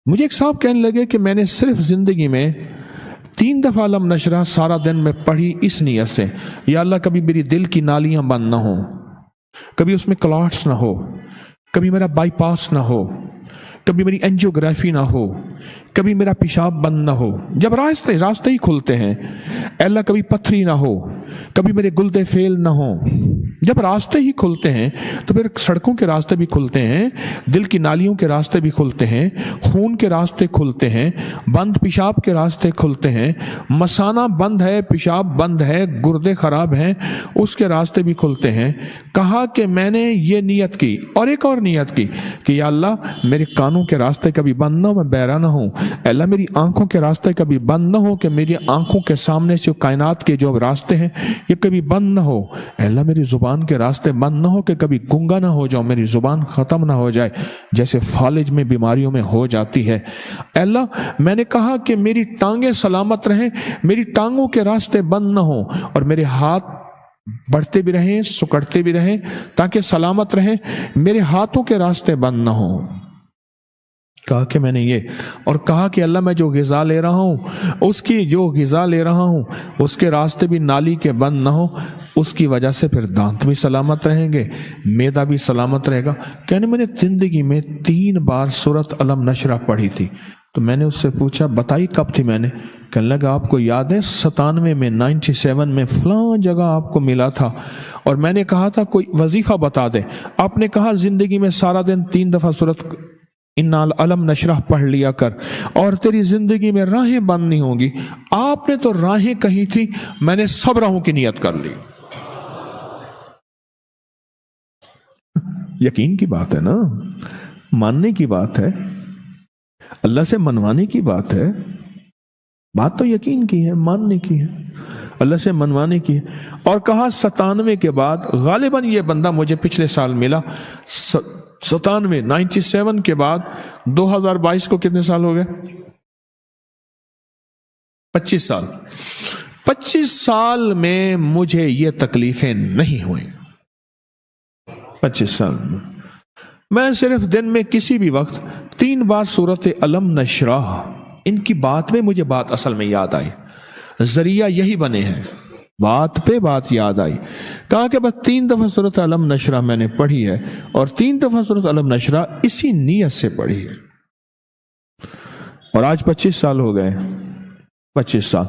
مجھے ایک صاحب کہنے لگے کہ میں نے صرف زندگی میں 3 دفعہ علم نشرہ سارا دن میں پڑھی اس نیت سے، یا اللہ کبھی میری دل کی نالیاں بند نہ ہو، کبھی اس میں کلاٹس نہ ہو، کبھی میرا بائی پاس نہ ہو، کبھی میری اینجیوگرافی نہ ہو، کبھی میرا پیشاب بند نہ ہو۔ جب راستے ہی کھلتے ہیں، اے اللہ کبھی پتھری نہ ہو، کبھی میرے گلدے فیل نہ ہوں۔ جب راستے ہی کھلتے ہیں تو پھر سڑکوں کے راستے بھی کھلتے ہیں، دل کی نالیوں کے راستے بھی کھلتے ہیں، خون کے راستے کھلتے ہیں، بند پیشاب کے راستے کھلتے ہیں، مثانہ بند ہے، پیشاب بند ہے، گردے خراب ہیں، اس کے راستے بھی کھلتے ہیں۔ کہا کہ میں نے یہ نیت کی اور ایک اور نیت کی کہ یا اللہ میرے کانوں کے راستے کبھی بند نہ ہو، میں بہرا نہ ہوں۔ اے اللہ میری آنکھوں کے راستے کبھی بند نہ ہو کہ میری آنکھوں کے سامنے سے کائنات کے جو راستے ہیں یہ کبھی بند نہ ہو۔ اے اللہ میری زبان کے راستے بند نہ ہو کہ کبھی گنگا نہ ہو جاؤں، میری زبان ختم نہ ہو جائے جیسے فالج میں بیماریوں میں ہو جاتی ہے۔ اے اللہ میں نے کہا کہ میری ٹانگیں سلامت رہیں، میری ٹانگوں کے راستے بند نہ ہوں، اور میرے ہاتھ بڑھتے بھی رہیں، سکڑتے بھی رہیں تاکہ سلامت رہیں، میرے ہاتھوں کے راستے بند نہ ہوں۔ کہا کہ میں نے یہ، اور کہا کہ اللہ میں جو غذا لے رہا ہوں اس کے راستے بھی نالی کے بند نہ ہو، اس کی وجہ سے پھر دانت بھی سلامت رہیں گے، معدہ بھی سلامت رہے گا۔ کہنے میں نے زندگی میں 3 بار سورۃ علم نشرہ پڑھی تھی۔ تو میں نے اس سے پوچھا بتائی کب تھی؟ میں نے کہنے لگا آپ کو یاد ہے 97 میں 97 میں فلاں جگہ آپ کو ملا تھا اور میں نے کہا تھا کوئی وظیفہ بتا دے، آپ نے کہا زندگی میں سارا دن 3 دفعہ سورۃ علم نشرہ پڑھ لیا کر اور تیری زندگی میں راہیں بند نہیں ہوں گی۔ آپ نے تو راہیں کہی تھی، میں نے سب راہوں کی نیت کر لی۔ یقین کی بات ہے نا، ماننے کی بات ہے، اللہ سے منوانے کی بات ہے، بات تو یقین کی ہے، ماننے کی ہے، اللہ سے منوانے کی ہے۔ اور کہا 97 کے بعد غالباً یہ بندہ مجھے پچھلے سال ملا، 97 کے بعد 2022 کو کتنے سال ہو گئے؟ 25 سال۔ 25 سال میں مجھے یہ تکلیفیں نہیں ہوئیں۔ 25 سال میں صرف دن میں کسی بھی وقت 3 بار سورۃ علم نشرہ، ان کی بات میں مجھے بات اصل میں یاد آئی، ذریعہ یہی بنے ہیں، بات پہ بات یاد آئی۔ کہا کہ بس 3 دفعہ سورۃ علم نشرہ میں نے پڑھی ہے اور 3 دفعہ سورۃ علم نشرہ اسی نیت سے پڑھی ہے، اور آج 25 سال ہو گئے۔ 25 سال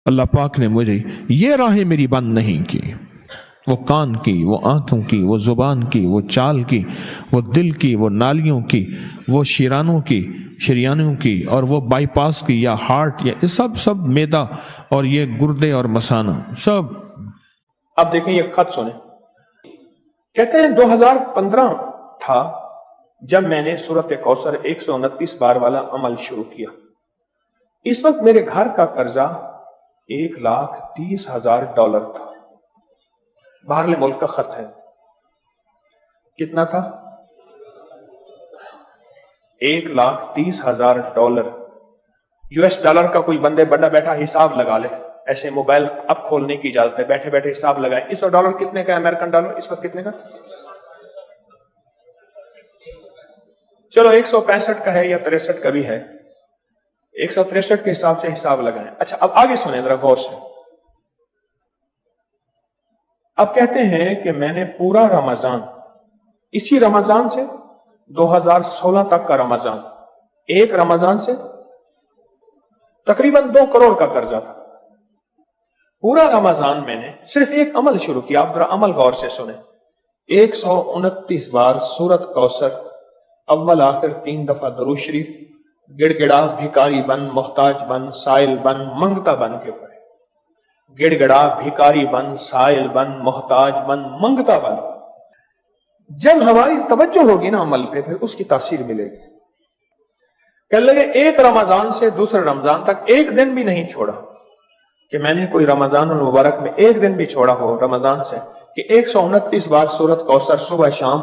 اللہ پاک نے مجھے یہ راہیں میری بند نہیں کی، وہ کان کی، وہ آنکھوں کی، وہ زبان کی، وہ چال کی، وہ دل کی، وہ نالیوں کی، وہ شریانوں کی، اور وہ بائی پاس کی یا ہارٹ، یا سب معدہ اور یہ گردے اور مثانہ سب۔ اب دیکھیں یہ خط سنیں، کہتے ہیں 2015 تھا جب میں نے سورۃ کوثر 129 بار والا عمل شروع کیا۔ اس وقت میرے گھر کا قرضہ $1,30,000 تھا، باہرلے ملک کا خط ہے۔ کتنا تھا؟ $1,30,000۔ US ڈالر کا کوئی بندے بڑا بیٹھا حساب لگا لے، ایسے موبائل اب کھولنے کی اجازت ہے، بیٹھے بیٹھے حساب لگائے اس وقت ڈالر کتنے کا ہے، امریکن ڈالر اس وقت کتنے کا؟ چلو 165 کا ہے یا 63 کا بھی ہے، 163 کے حساب سے حساب لگائیں۔ اچھا اب آگے سنیں ذرا غور سے۔ اب کہتے ہیں کہ میں نے پورا رمضان، اسی رمضان سے 2016 تک کا رمضان، ایک رمضان سے تقریباً 2 کروڑ کا قرضہ تھا۔ پورا رمضان میں نے صرف ایک عمل شروع کیا، آپ ذرا عمل غور سے سنیں۔ 129 بار سورۃ کوثر، اول آخر 3 دفعہ درود شریف، گڑ گڑا بھیکاری بن، محتاج بن، سائل بن، منگتا بن کے پڑھے۔ گڑ گڑا بھیکاری بن، سائل بن، محتاج بن، منگتا بن۔ جب ہماری توجہ ہوگی نا عمل پہ، پھر اس کی تاثیر ملے گی۔ کہنے لگے ایک رمضان سے دوسرے رمضان تک ایک دن بھی نہیں چھوڑا کہ میں نے کوئی رمضان المبارک میں ایک دن بھی چھوڑا ہو رمضان سے کہ 129 بار سورۃ کوثر صبح شام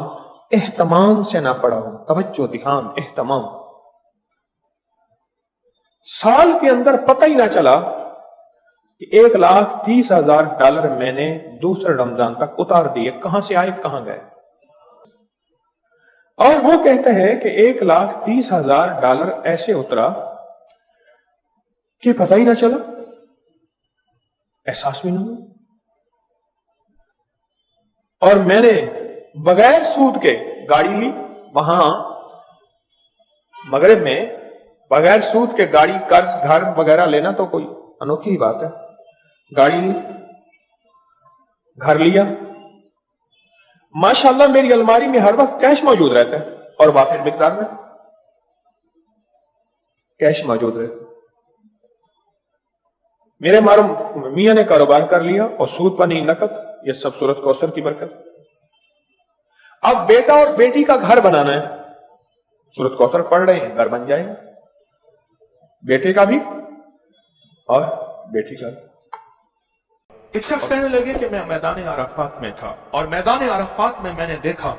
اہتمام سے نہ پڑھا ہو، توجہ، دھیان، اہتمام۔ سال کے اندر پتہ ہی نہ چلا کہ $1,30,000 میں نے دوسرے رمضان تک اتار دیے، کہاں سے آئے کہاں گئے۔ اور وہ کہتے ہیں کہ 1,30,000 ڈالر ایسے اترا کہ پتہ ہی نہ چلا، احساس بھی نہ ہوا، اور میں نے بغیر سود کے گاڑی لی۔ وہاں مغرب میں بغیر سود کے گاڑی، قرض، گھر وغیرہ لینا تو کوئی انوکھی بات ہے۔ گاڑی لی، گھر لیا، ماشاءاللہ میری الماری میں ہر وقت کیش موجود رہتا ہے، اور وافر مقدار میں کیش موجود رہتا ہے۔ میرے معلوم میاں نے کاروبار کر لیا، اور سود پر نہیں، نقد، یہ سب سورت کوثر کی برکت۔ اب بیٹا اور بیٹی کا گھر بنانا ہے، سورت کوثر پڑھ رہے ہیں، گھر بن جائے گا، بیٹے کا بھی اور بیٹی کا بھی۔ ایک شخص کہنے لگے کہ میں میدان عرفات میں تھا، اور میدان عرفات میں نے دیکھا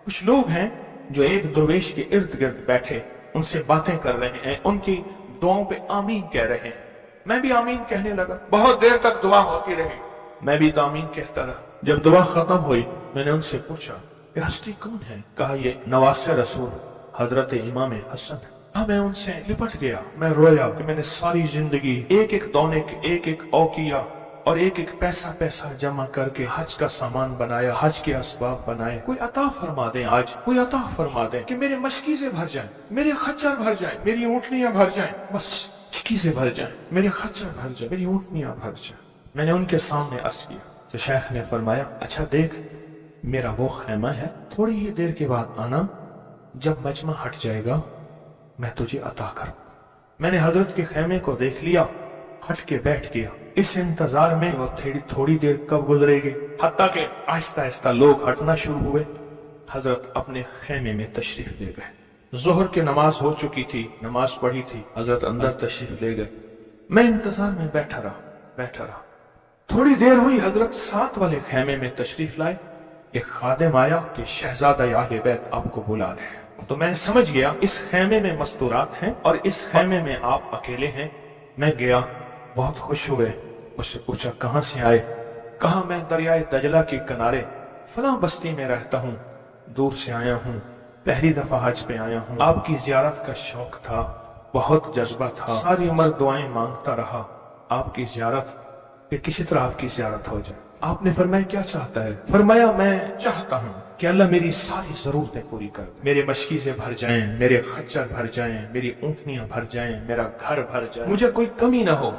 کچھ لوگ ہیں جو ایک درویش کے ارد گرد بیٹھے ان سے باتیں کر رہے ہیں، ان کی دعاؤں پہ آمین کہہ رہے ہیں۔ میں بھی آمین کہنے لگا، بہت دیر تک دعا ہوتی رہی، میں بھی آمین کہتا رہا۔ جب دعا ختم ہوئی میں نے ان سے پوچھا یہ ہستی کون ہے؟ کہا یہ نواس رسول حضرت امام حسن ہے۔ میں ان سے لپٹ گیا، میں رویا کہ میں نے ساری زندگی ایک ایک دونے کے ایک ایک اوقیہ اور ایک ایک پیسہ جمع کر کے حج کا سامان بنایا، حج کے اسباب بنائے۔ کوئی عطا فرما دیں، آج کوئی عطا فرما دیں کہ میرے مشکیزیں بھر جائیں، میرے خچر بھر جائیں، میری اونٹنیاں بھر جائیں، بس مشکیزیں بھر جائیں، میرے خچر بھر جائیں، میری اونٹنیاں بھر جائیں۔ میں نے ان کے سامنے عرض کیا تو شیخ نے فرمایا اچھا دیکھ میرا وہ خیمہ ہے، تھوڑی ہی دیر کے بعد آنا، جب مجمع ہٹ جائے گا میں تجھے عطا کروں۔ میں نے حضرت کے خیمے کو دیکھ لیا، ہٹ کے بیٹھ گیا، اس انتظار میں وہ تھوڑی دیر کب گزرے گی، حتیٰ کہ آہستہ آہستہ لوگ ہٹنا شروع ہوئے۔ حضرت اپنے خیمے میں تشریف لے گئے۔ ظہر کی نماز ہو چکی تھی، نماز پڑھی تھی، حضرت اندر تشریف لے گئے۔ میں انتظار میں بیٹھا رہا۔ تھوڑی دیر ہوئی، حضرت ساتھ والے خیمے میں تشریف لائے۔ ایک خادم آیا کہ شہزادہ اہل بیت آپ کو بلا رہے ہیں۔ تو میں نے سمجھ گیا اس خیمے میں مستورات ہیں اور اس خیمے میں آپ اکیلے ہیں۔ میں گیا، بہت خوش ہوئے، مجھ سے پوچھا کہاں سے آئے؟ کہا میں دریائے دجلہ کے کنارے فلاں بستی میں رہتا ہوں، دور سے آیا ہوں، پہلی دفعہ حج پہ آیا ہوں۔ آپ کی زیارت کا شوق تھا، بہت جذبہ تھا، ساری عمر دعائیں مانگتا رہا آپ کی زیارت، کہ کسی طرح آپ کی زیارت ہو جائے۔ آپ نے فرمایا کیا چاہتا ہے؟ فرمایا میں چاہتا ہوں کہ اللہ میری ساری ضرورتیں پوری کر دے، میرے مشکیزیں بھر جائیں، میرے خچر بھر جائیں، میری اونٹنیاں بھر جائیں، میرا گھر بھر جائے، مجھے کوئی کمی نہ ہو،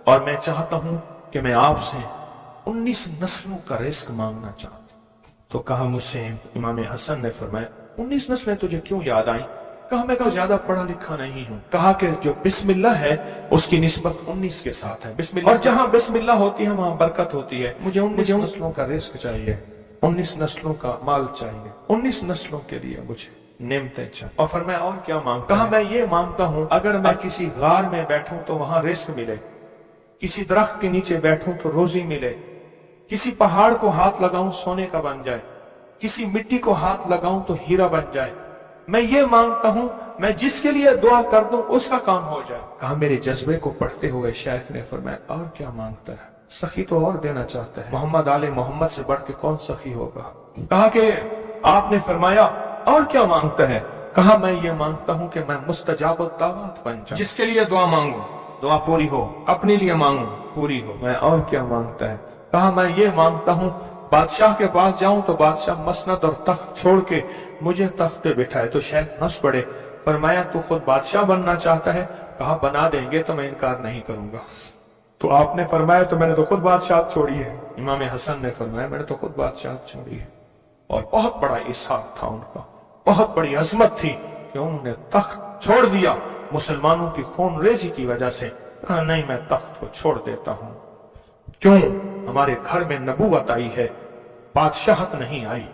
اور میں چاہتا ہوں کہ میں آپ سے 19 نسلوں کا رزق مانگنا چاہتا ہوں۔ تو کہا مجھ سے امام حسن نے فرمایا 19 نسلیں تجھے کیوں یاد آئیں؟ کہا میں زیادہ پڑھا لکھا نہیں ہوں۔ کہا کہ جو بسم اللہ ہے اس کی نسبت 19 کے ساتھ ہے، بسم اللہ، اور جہاں بسم اللہ ہوتی ہے وہاں برکت ہوتی ہے۔ مجھے 19 نسلوں کا رزق چاہیے، 19 نسلوں کا مال چاہیے، 19 نسلوں کے لیے مجھے نعمتیں چاہیے۔ اور فرمایا اور کیا مانگتا؟ کہا میں یہ مانگتا ہوں اگر میں کسی غار میں بیٹھوں تو وہاں رزق ملے، کسی درخت کے نیچے بیٹھوں تو روزی ملے، کسی پہاڑ کو ہاتھ لگاؤں سونے کا بن جائے، کسی مٹی کو ہاتھ لگاؤں تو ہیرا بن جائے۔ میں یہ مانگتا ہوں میں جس کے لیے دعا کر دوں اس کا کام ہو جائے۔ کہا میرے جذبے کو پڑھتے ہوئے شیخ نے فرمایا اور کیا مانگتا ہے؟ سخی تو اور دینا چاہتا ہے، محمد آل محمد سے بڑھ کے کون سخی ہوگا؟ کہا کہ آپ نے فرمایا اور کیا مانگتا ہے؟ کہا میں یہ مانگتا ہوں کہ میں مستجاب الدعوات بن جاؤں، جس کے لیے دعا مانگوں دعا پوری ہو، اپنے لیے مانگوں پوری ہو۔ میں اور کیا مانگتا ہے؟ کہا میں یہ مانگتا ہوں بادشاہ کے پاس جاؤں تو بادشاہ مسند اور تخت چھوڑ کے مجھے تخت پہ بٹھائے۔ تو شیخ ہنس پڑے، فرمایا تو خود بادشاہ بننا چاہتا ہے؟ کہا بنا دیں گے تو میں انکار نہیں کروں گا۔ تو آپ نے فرمایا تو میں نے تو خود بادشاہت چھوڑی ہے۔ امام حسن نے فرمایا میں نے تو خود بادشاہت چھوڑی ہے۔ اور بہت بڑا اسحاق تھا ان کا، بہت بڑی عظمت تھی کہ انہوں نے تخت چھوڑ دیا مسلمانوں کی خون ریزی کی وجہ سے۔ کہا نہیں میں تخت کو چھوڑ دیتا ہوں، کیوں؟ ہمارے گھر میں نبوت آئی ہے، بادشاہت نہیں آئی۔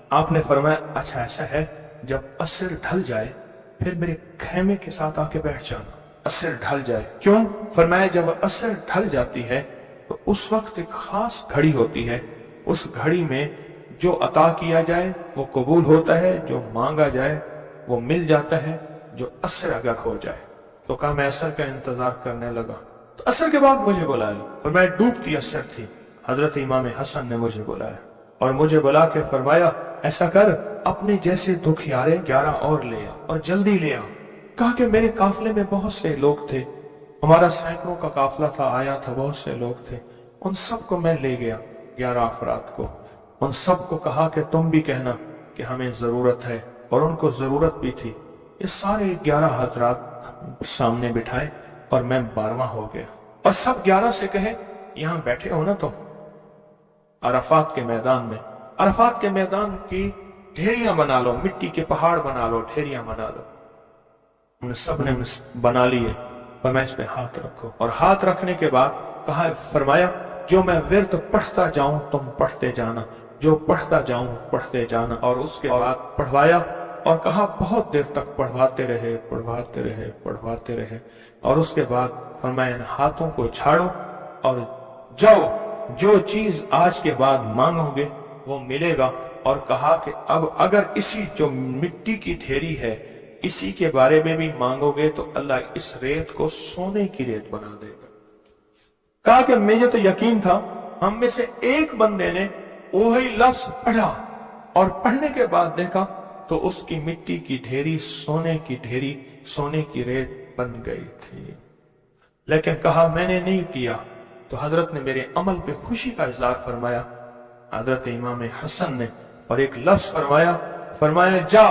آپ نے فرمایا اچھا ایسا ہے، جب عصر ڈھل جائے پھر میرے خیمے کے ساتھ آ کے بیٹھ جانا۔ عصر ڈھل جائے کیوں؟ فرمایا جب عصر ڈھل جاتی ہے تو اس وقت ایک خاص گھڑی ہوتی ہے، اس گھڑی میں جو عطا کیا جائے وہ قبول ہوتا ہے، جو مانگا جائے وہ مل جاتا ہے، جو عصر اگر ہو جائے۔ تو کہا میں عصر کا انتظار کرنے لگا، تو عصر کے بعد مجھے بلایا، فرمایا ڈوبتی عصر تھی، حضرت امام حسن نے مجھے بلایا اور مجھے بلا کے فرمایا ایسا کر اپنے جیسے دکھیارے 11 اور لے آ اور جلدی لے آ۔ کہا کہ میرے قافلے میں بہت سے لوگ تھے، ہمارا سینکڑوں کا قافلہ تھا، آیا تھا، بہت سے لوگ تھے، ان سب کو میں لے گیا، 11 افراد کو۔ ان سب کو کہا کہ تم بھی کہنا کہ ہمیں ضرورت ہے، اور ان کو ضرورت بھی تھی۔ یہ سارے 11 حضرات سامنے بٹھائے اور میں 12واں ہو گیا، اور سب 11 سے کہے یہاں بیٹھے ہو نا تم عرفات کے میدان میں، عرفات کے میدان کی ڈھیریاں بنا لو، مٹی کے پہاڑ بنا لو، ڈھیریاں بنا لو۔ ان سب نے بنا لیے، اور میں اس پہ ہاتھ رکھو، اور ہاتھ رکھنے کے بعد کہا، فرمایا جو میں ورد پڑھتا جاؤں تم پڑھتے جانا، جو پڑھتا جاؤں پڑھتے جانا۔ اور اس کے بعد پڑھوایا اور کہا بہت دیر تک پڑھواتے رہے، پڑھواتے رہے، پڑھواتے رہے، اور اس کے بعد فرمایا ان ہاتھوں کو جھاڑو اور جاؤ، جو چیز آج کے بعد مانگو گے وہ ملے گا۔ اور کہا کہ اب اگر اسی جو مٹی کی ڈھیری ہے اسی کے بارے میں بھی مانگو گے تو اللہ اس ریت کو سونے کی ریت بنا دے گا۔ کہا کہ مجھے تو یقین تھا، ہم میں سے ایک بندے نے وہی لفظ پڑھا، اور پڑھنے کے بعد دیکھا تو اس کی مٹی کی ڈھیری سونے کی ڈھیری، سونے کی ریت بن گئی تھی۔ لیکن کہا میں نے نہیں کیا، تو حضرت نے میرے عمل پہ خوشی کا اظہار فرمایا، حضرت امام حسن نے، اور ایک لفظ فرمایا جا،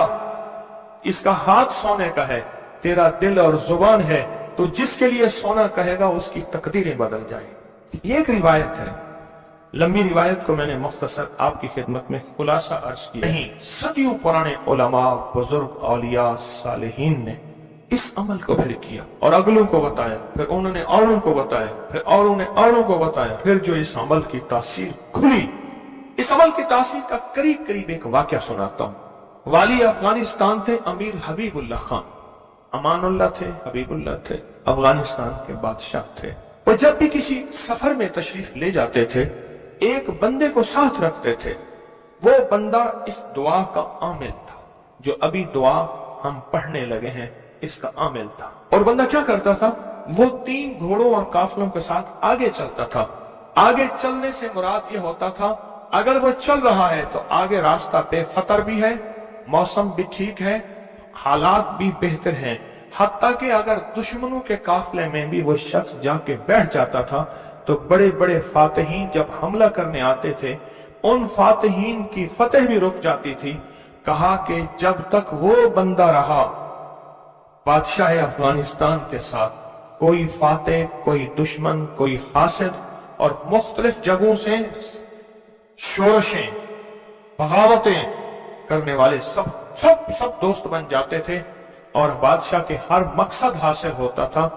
اس کا ہاتھ سونے کا ہے، تیرا دل اور زبان ہے، تو جس کے لیے سونا کہے گا اس کی تقدیریں بدل جائیں۔ یہ ایک روایت ہے، لمبی روایت کو میں نے مختصر آپ کی خدمت میں خلاصہ عرض کیا۔ نہیں، صدیوں پرانے علماء، بزرگ، اولیاء، صالحین نے اس عمل کو پھر کیا اور اگلوں کو بتایا، پھر انہوں نے اوروں کو بتایا، پھر اوروں نے اوروں کو بتایا، پھر جو اس عمل کی تاثیر کھلی، اس عمل کی تاثیر کا قریب قریب ایک واقعہ سناتا ہوں۔ والی افغانستان تھے امیر حبیب اللہ خان، امان اللہ تھے، حبیب اللہ تھے، افغانستان کے بادشاہ تھے۔ وہ جب بھی کسی سفر میں تشریف لے جاتے تھے ایک بندے کو ساتھ رکھتے تھے، وہ بندہ اس دعا کا عامل تھا، جو ابھی دعا ہم پڑھنے لگے ہیں اس کا عامل تھا۔ اور بندہ کیا کرتا تھا، وہ 3 گھوڑوں اور قافلوں کے ساتھ آگے چلتا تھا۔ آگے چلنے سے مراد یہ ہوتا تھا اگر وہ چل رہا ہے تو آگے راستہ بے خطر بھی ہے، موسم بھی ٹھیک ہے، حالات بھی بہتر ہیں، حتیٰ کہ اگر دشمنوں کے قافلے میں بھی وہ شخص جا کے بیٹھ جاتا تھا تو بڑے بڑے فاتحین جب حملہ کرنے آتے تھے ان فاتحین کی فتح بھی رک جاتی تھی۔ کہا کہ جب تک وہ بندہ رہا بادشاہ افغانستان کے ساتھ، کوئی فاتح، کوئی دشمن، کوئی حاسد اور مختلف جگہوں سے شورشیں، بغاوتیں کرنے والے سب دوست بن جاتے تھے، اور بادشاہ کے ہر مقصد حاصل ہوتا تھا،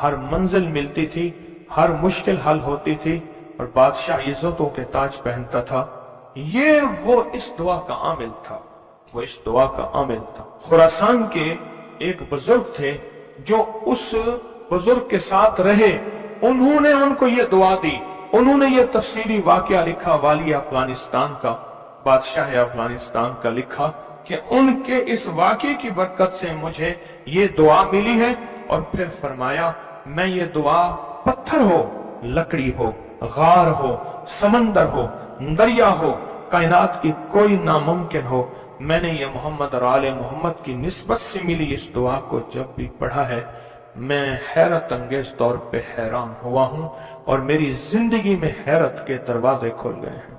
ہر منزل ملتی تھی، ہر مشکل حل ہوتی تھی، اور بادشاہ عزتوں کے تاج پہنتا تھا۔ یہ وہ اس دعا کا عامل تھا، وہ اس دعا کا عامل تھا۔ خراسان کے ایک بزرگ تھے جو اس بزرگ کے ساتھ رہے، انہوں نے ان کو یہ دعا دی، انہوں نے یہ تفصیلی واقعہ لکھا، والی افغانستان کا، بادشاہ افغانستان کا لکھا کہ ان کے اس واقعے کی برکت سے مجھے یہ دعا ملی ہے۔ اور پھر فرمایا میں یہ دعا پتھر ہو، لکڑی ہو، غار ہو، سمندر ہو، دریا ہو، کائنات کی کوئی ناممکن ہو، میں نے یہ محمد اور آل محمد کی نسبت سے ملی اس دعا کو جب بھی پڑھا ہے میں حیرت انگیز طور پہ حیران ہوا ہوں، اور میری زندگی میں حیرت کے دروازے کھل گئے ہیں۔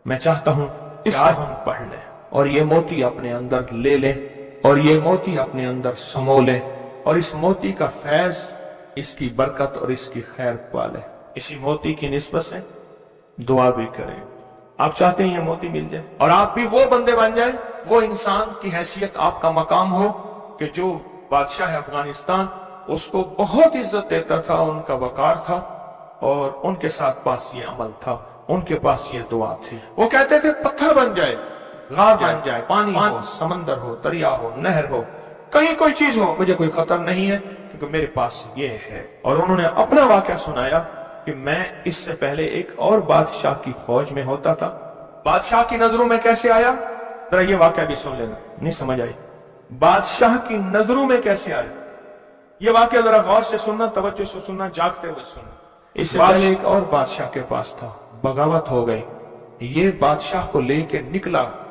میں چاہتا ہوں اس کو ہم پڑھ لیں اور یہ موتی اپنے اندر لے لیں، اور یہ موتی اپنے اندر سمو لیں، اور اس موتی کا فیض، اس کی برکت اور اس کی خیر پا لیں۔ اسی موتی کی نسبت سے دعا بھی کریں۔ آپ چاہتے ہیں یہ موتی مل جائے اور آپ بھی وہ بندے بن جائیں، وہ انسان کی حیثیت آپ کا مقام ہو کہ جو بادشاہ افغانستان اس کو بہت عزت دیتا تھا، ان کا وقار تھا، اور ان کے ساتھ پاس یہ عمل تھا، ان کے پاس یہ دعا تھی۔ وہ کہتے تھے پتھر بن جائے، غار بن جائے، پانی ہو، سمندر ہو، دریا ہو، نہر ہو، کہیں کوئی چیز ہو، مجھے کوئی خطر نہیں ہے کیونکہ میرے پاس یہ ہے۔ اور انہوں نے اپنا واقعہ سنایا کہ میں اس سے پہلے ایک اور بادشاہ کی فوج میں ہوتا تھا، بادشاہ کی نظروں میں کیسے آیا، ذرا یہ واقعہ بھی سن لینا، نہیں سمجھ آئی، بادشاہ کی نظروں میں کیسے آیا، یہ واقعہ ذرا غور سے سننا، توجہ سے سننا، جاگتے ہوئے سننا۔ اس سے پہلے ایک اور بادشاہ کے پاس تھا، بغاوت ہو گئی، یہ بادشاہ کو لے کے نکلا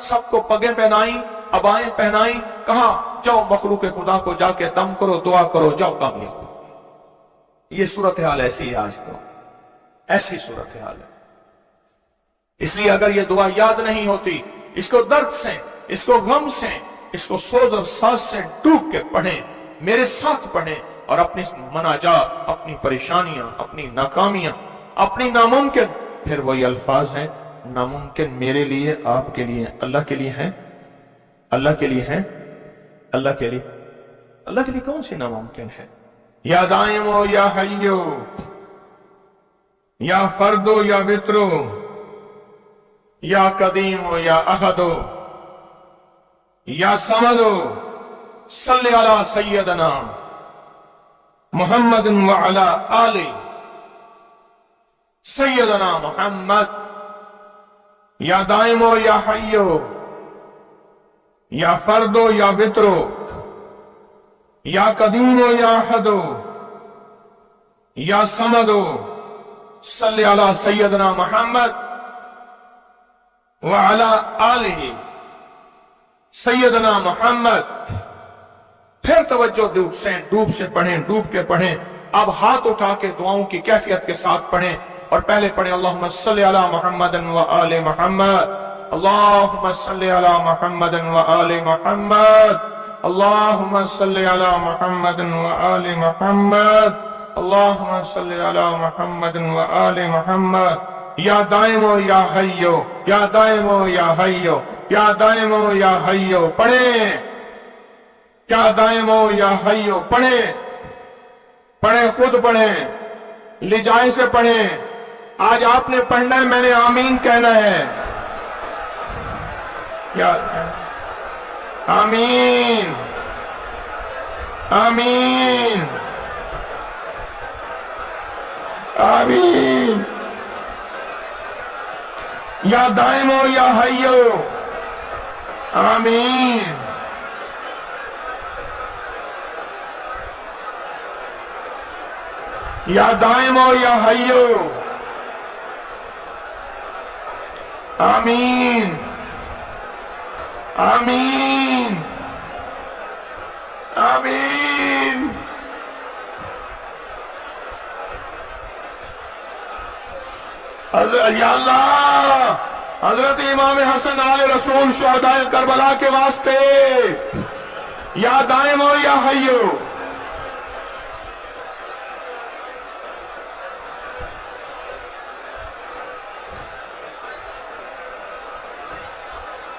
سب کو پگیں پہنائی، ابائیں پہنائی، کہا جاؤ مخلوق خدا کو جا کے دم کرو، دعا کرو، جاؤ کامیاب۔ یہ صورتحال ایسی ہے آج تو، ایسی صورتحال ہے۔ اس لیے اگر یہ دعا یاد نہیں ہوتی، اس کو درد سے، اس کو غم سے، اس کو سوز اور ساز سے ڈوب کے پڑھیں، میرے ساتھ پڑھیں، اور اپنی مناجات، اپنی پریشانیاں، اپنی ناکامیاں، اپنی ناممکن، پھر وہی الفاظ ہیں، ناممکن میرے لیے، آپ کے لیے، اللہ کے لیے ہے، اللہ کے لیے ہے، اللہ کے لیے، اللہ کے لیے کون سی ناممکن ہے؟ یا دائم ہو یا حیو، یا فرد ہو یا وطرو، یا قدیم ہو یا احد ہو، یا سمد ہو، صلی علی سیدنا محمد وعلی آل سیدنا محمد۔ یا دائم ہو یا حی ہو، یا فرد ہو یا وطر ہو، یا قدیم ہو یا احد ہو، یا سمد ہو، صلی علی سیدنا محمد وعلی آلہ سیدنا محمد۔ پھر توجہ ڈوب سے پڑھیں، ڈوب کے پڑھیں۔ اب ہاتھ اٹھا کے دعاؤں کی کیفیت کے ساتھ پڑھیں، اور پہلے پڑھیں اللہم صلی علی محمد وآل محمد، اللہم صلی علی محمد وآل محمد، اللہم صلی علی محمد وآل محمد، اللہم صلی علی محمد وآل محمد۔ یا دائم ہو یا حیو، یا دائم ہو یا حیو، یا دائم ہو یا حیو، پڑھیں، یا دائم ہو یا حیو، پڑھیں، پڑھیں، خود پڑھیں، لجائے سے پڑھیں۔ آج آپ نے پڑھنا ہے، میں نے آمین کہنا ہے۔ یا آمین، آمین، آمین۔ یا دائم ہو یا حیو، آمین۔ یا دائم ہو یا حیو، آمین، آمین، آمین۔ یا اللہ، حضرت امام حسن آل رسول شہداء کربلا کے واسطے، یا دائم ہو یا حیو،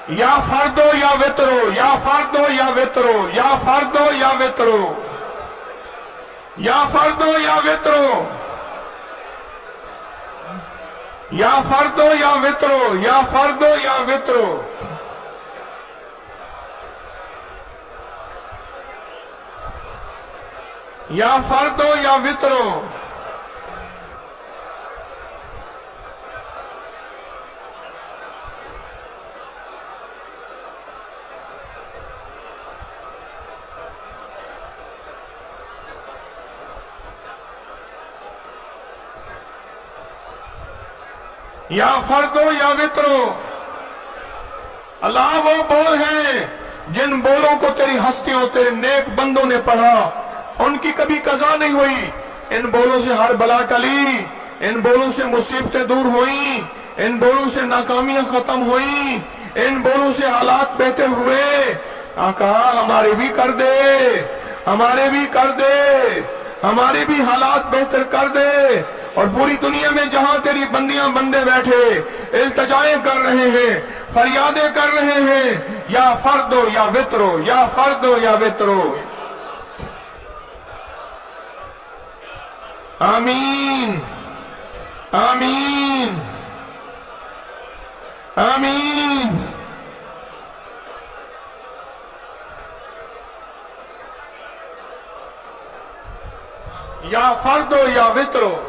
یا فردو یا وطرو، یا فردو یا وطرو، یا فردو یا وطرو، یا فردو یا وطرو، یا فردو یا وطرو، یا فردو یا وطرو۔ یا فردو یا وطرو۔ یا فردو یا وطرو۔ اللہ وہ بول ہیں جن بولوں کو تیری ہستیوں، تیرے نیک بندوں نے پڑھا، ان کی کبھی قضا نہیں ہوئی۔ ان بولوں سے ہر بلا ٹلی، ان بولوں سے مصیبتیں دور ہوئیں، ان بولوں سے ناکامیاں ختم ہوئیں، ان بولوں سے حالات بہتر ہوئے۔ آقا ہمارے بھی کر دے، ہمارے بھی کر دے، ہمارے بھی حالات بہتر کر دے۔ اور پوری دنیا میں جہاں تیری بندیاں بندے بیٹھے التجائیں کر رہے ہیں، فریادیں کر رہے ہیں، یا فردو یا وطرو، یا فردو یا وطرو۔ آمین، آمین، آمین۔ یا فردو یا وطرو۔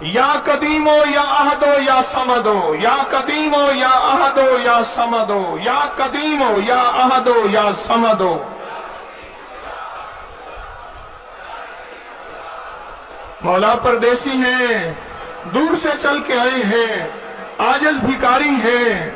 یا قدیمو یا احدو یا سمدو، یا قدیمو یا احدو یا سمدو، یا قدیمو یا احدو یا سمدو۔ مولا پردیسی ہیں، دور سے چل کے آئے ہیں، عاجز بھکاری ہیں،